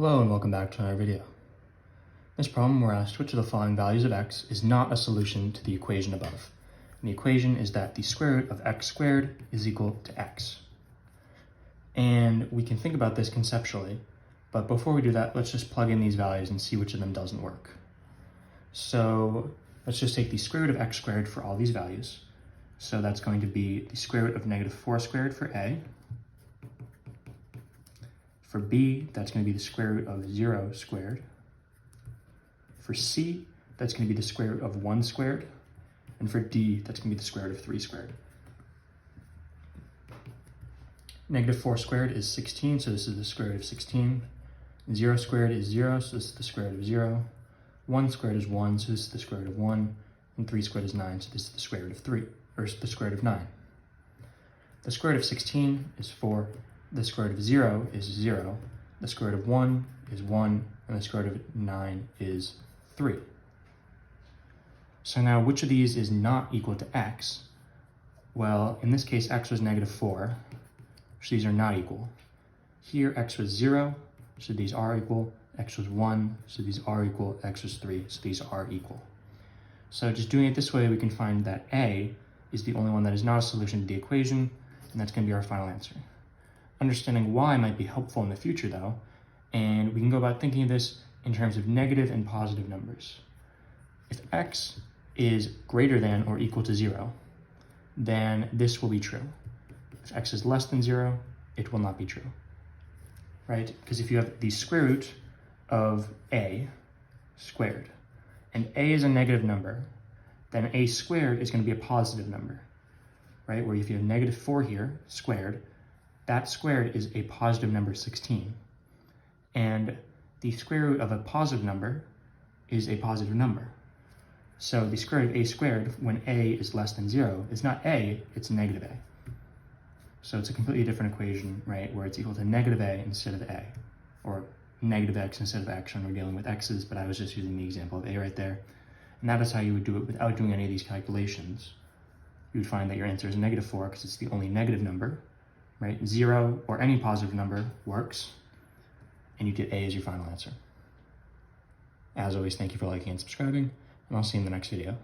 Hello and welcome back to another video. In this problem, we're asked which of the following values of x is not a solution to the equation above. And the equation is that the square root of x squared is equal to x. And we can think about this conceptually, but before we do that, let's just plug in these values and see which of them doesn't work. So let's just take the square root of x squared for all these values. So that's going to be the square root of -4 squared for a. For b, that's going to be the square root of 0 squared. For c, that's going to be the square root of 1 squared. And for d, that's going to be the square root of 3 squared. -4 squared is 16, so this is the square root of 16. 0 squared is 0, so this is the square root of 0. 1 squared is 1, so this is the square root of 1. And 3 squared is 9, so this is the square root of 3, or the square root of 9. The square root of 16 is 4. The square root of 0 is 0, the square root of 1 is 1, and the square root of 9 is 3. So now, which of these is not equal to x? Well, in this case, x was -4, so these are not equal. Here, x was 0, so these are equal. X was 1, so these are equal. X was 3, so these are equal. So just doing it this way, we can find that a is the only one that is not a solution to the equation, and that's going to be our final answer. Understanding why might be helpful in the future though, and we can go about thinking of this in terms of negative and positive numbers. If x is greater than or equal to 0, then this will be true. If x is less than 0, it will not be true, right? Because if you have the square root of a squared, and a is a negative number, then a squared is going to be a positive number, right? Where if you have -4 here, squared, that squared is a positive number 16. And the square root of a positive number is a positive number. So the square root of a squared, when a is less than 0, is not a, it's negative a. So it's a completely different equation, right, where it's equal to negative a instead of a, or negative x instead of x when we're dealing with x's, but I was just using the example of a right there. And that is how you would do it without doing any of these calculations. You would find that your answer is -4 because it's the only negative number, right? 0 or any positive number works, and you get A as your final answer. As always, thank you for liking and subscribing, and I'll see you in the next video.